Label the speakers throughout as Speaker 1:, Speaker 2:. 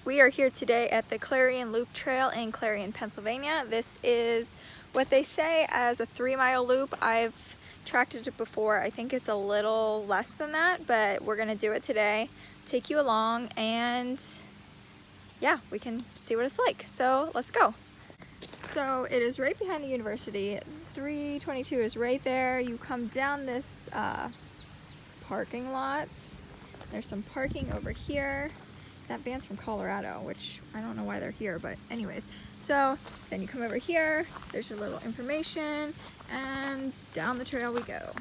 Speaker 1: We are here today at the Clarion Loop Trail in Clarion, Pennsylvania. This is what they say as a 3-mile loop. I've tracked it before. I think it's a little less than that, but we're gonna do it today. Take you along and yeah, we can see what it's like. So let's go. So it is right behind the university. 322 is right there. You come down this parking lot. There's some parking over here. That van's from Colorado, which I don't know why they're here, but anyways. So then you come over here, there's your little information, and down the trail we go.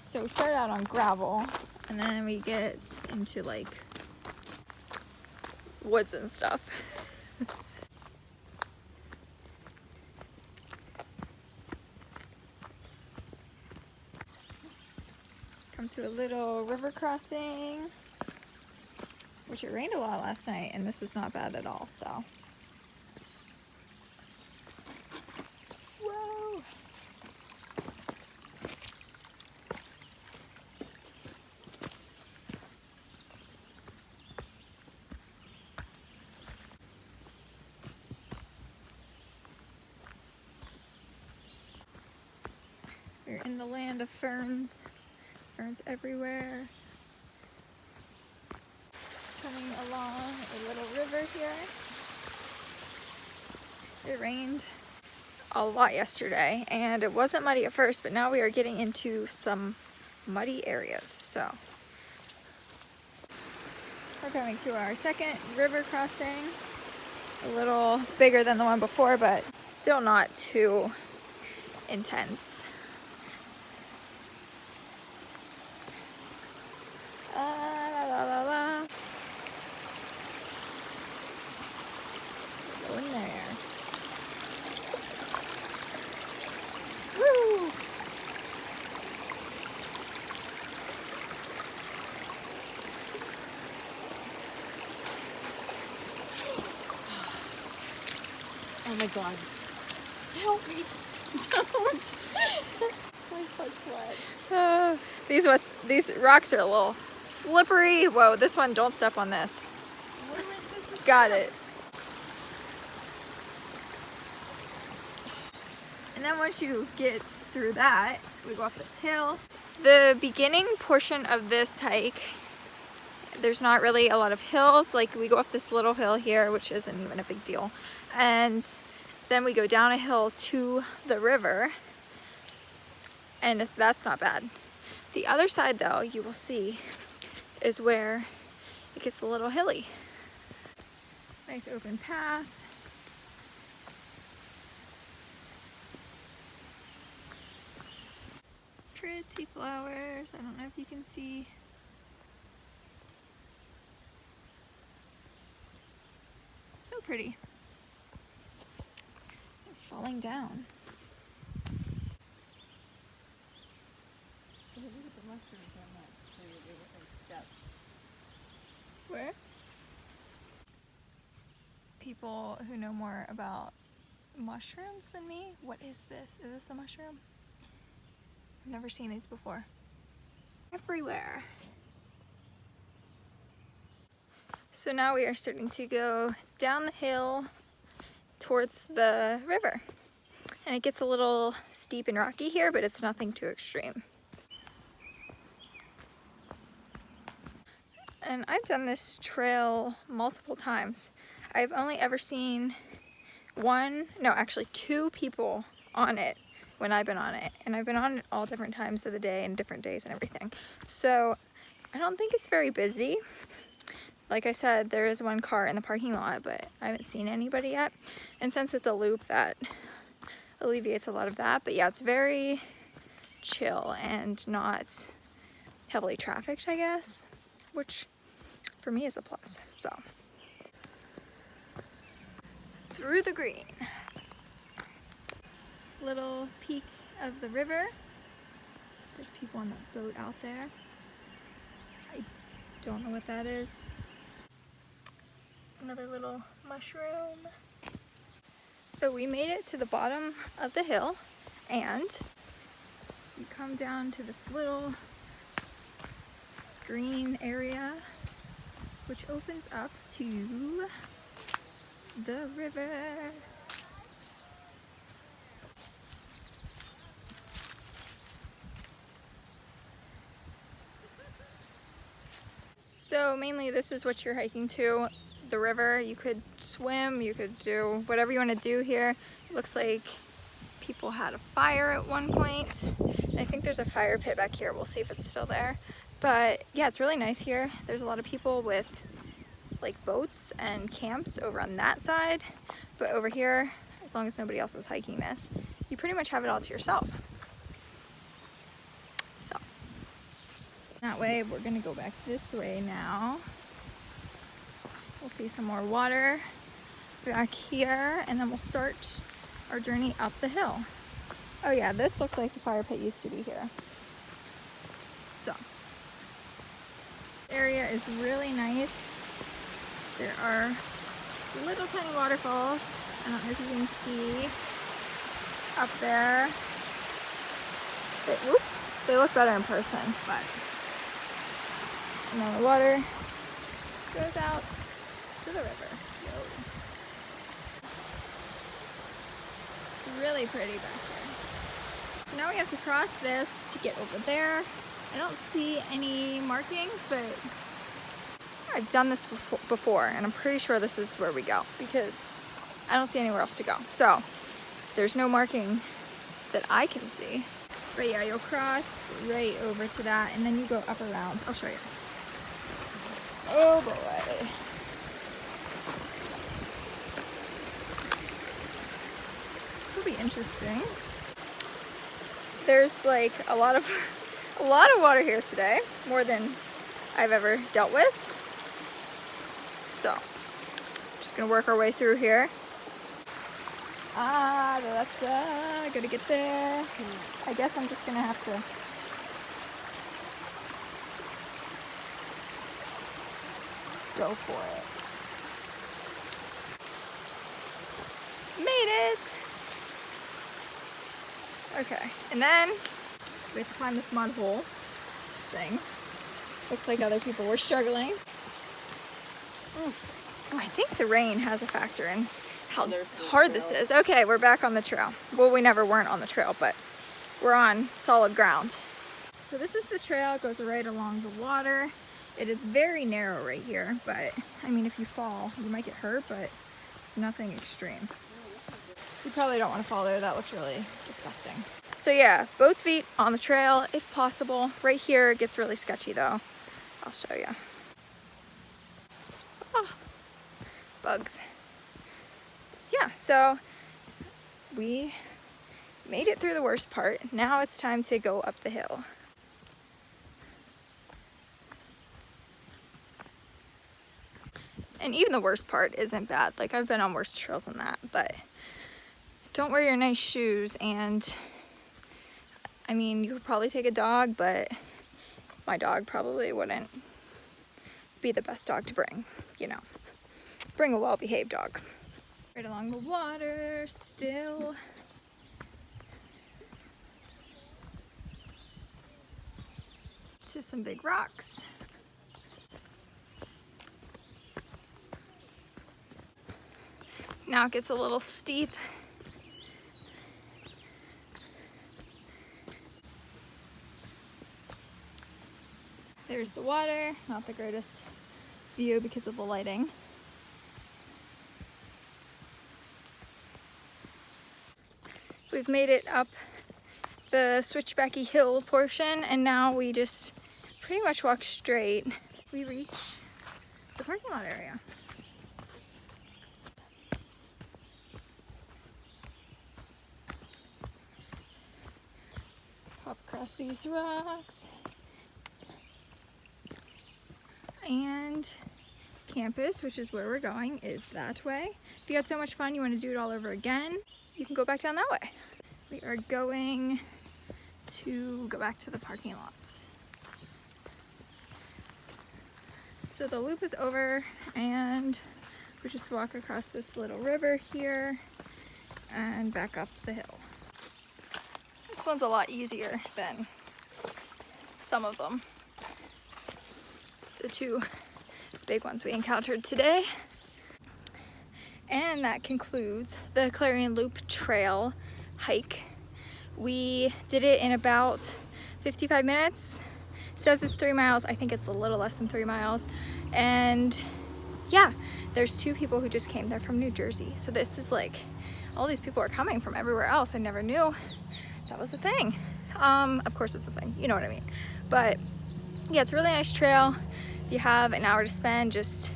Speaker 1: So we start out on gravel, and then we get into like woods and stuff. Come to a little river crossing, which it rained a lot last night, and this is not bad at all, so. Whoa! We're in the land of ferns. Ferns everywhere. Coming along a little river here. It rained a lot yesterday and it wasn't muddy at first, but now we are getting into some muddy areas. So we're coming to our second river crossing. A little bigger than the one before, but still not too intense. Go in there. Woo!
Speaker 2: Oh my god. Help me. Don't. My foot's wet.
Speaker 1: These rocks are a little slippery. Whoa, this one, don't step on this.
Speaker 2: What am I supposed to
Speaker 1: Got
Speaker 2: do?
Speaker 1: it. And then once you get through that, we go up this hill. The beginning portion of this hike, there's not really a lot of hills. Like we go up this little hill here, which isn't even a big deal. And then we go down a hill to the river. And that's not bad. The other side though, you will see, is where it gets a little hilly. Nice open path. Pretty flowers. I don't know if you can see. So pretty. They're falling down.
Speaker 2: Look at the mushrooms on that tree. They look like steps.
Speaker 1: Where? People who know more about mushrooms than me. What is this? Is this a mushroom? I've never seen these before. Everywhere. So now we are starting to go down the hill towards the river. And it gets a little steep and rocky here, but it's nothing too extreme. And I've done this trail multiple times. I've only ever seen two people on it when I've been on it. And I've been on it all different times of the day and different days and everything. So I don't think it's very busy. Like I said, there is one car in the parking lot, but I haven't seen anybody yet. And since it's a loop, that alleviates a lot of that. But yeah, it's very chill and not heavily trafficked, I guess, which for me is a plus. So through the green. Little peak of the river. There's people on that boat out there. I don't know what that is. Another little mushroom. So we made it to the bottom of the hill and we come down to this little green area which opens up to the river. So mainly this is what you're hiking to, the river. You could swim, you could do whatever you want to do here. It looks like people had a fire at one point. And I think there's a fire pit back here. We'll see if it's still there. But yeah, it's really nice here. There's a lot of people with like boats and camps over on that side. But over here, as long as nobody else is hiking this, you pretty much have it all to yourself. So that way, we're gonna go back this way now. We'll see some more water back here, and then we'll start our journey up the hill. Oh yeah, this looks like the fire pit used to be here. So, this area is really nice. There are little tiny waterfalls. I don't know if you can see up there. They look better in person, but. And then the water goes out to the river. It's really pretty back there. So now we have to cross this to get over there. I don't see any markings, but I've done this before, and I'm pretty sure this is where we go because I don't see anywhere else to go. So there's no marking that I can see. But yeah, you'll cross right over to that, and then you go up around. I'll show you. Oh boy. This will be interesting. There's like a lot of water here today, more than I've ever dealt with. So, just gonna work our way through here. Gotta get there. I guess I'm just gonna have to go for it. Made it! Okay, and then we have to climb this mud hole thing. Looks like other people were struggling. Oh, I think the rain has a factor in how hard this is. Okay, we're back on the trail. Well, we never weren't on the trail, but we're on solid ground. So this is the trail. It goes right along the water. It is very narrow right here, but I mean, if you fall, you might get hurt, but it's nothing extreme. You probably don't want to fall there. That looks really disgusting. So yeah, both feet on the trail if possible. Right here it gets really sketchy though. I'll show you. Oh, bugs. Yeah, so we made it through the worst part. Now it's time to go up the hill. And even the worst part isn't bad. Like, I've been on worse trails than that, but don't wear your nice shoes. And I mean, you could probably take a dog, but my dog probably wouldn't be the best dog to bring, you know. Bring a well-behaved dog. Right along the water still. To some big rocks. Now it gets a little steep. There's the water, not the greatest view because of the lighting. We've made it up the switchbacky hill portion, and now we just pretty much walk straight. We reach the parking lot area. Hop across these rocks. And campus, which is where we're going, is that way. If you had so much fun you want to do it all over again, you can go back down that way. We are going to go back to the parking lot. So the loop is over and we just walk across this little river here and back up the hill. This one's a lot easier than some of them. The two big ones we encountered today. And that concludes the Clarion Loop Trail hike. We did it in about 55 minutes. It says it's 3 miles. I think it's a little less than 3 miles. And yeah, there's 2 people who just came. They're from New Jersey. So this is like, all these people are coming from everywhere else. I never knew that was a thing. Of course it's a thing, you know what I mean. But yeah, it's a really nice trail. If you have an hour to spend just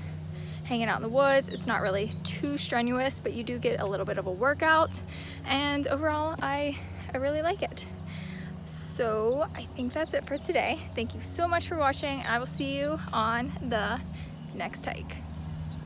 Speaker 1: hanging out in the woods, it's not really too strenuous, but you do get a little bit of a workout. And overall, I really like it. So I think that's it for today. Thank you so much for watching. I will see you on the next hike.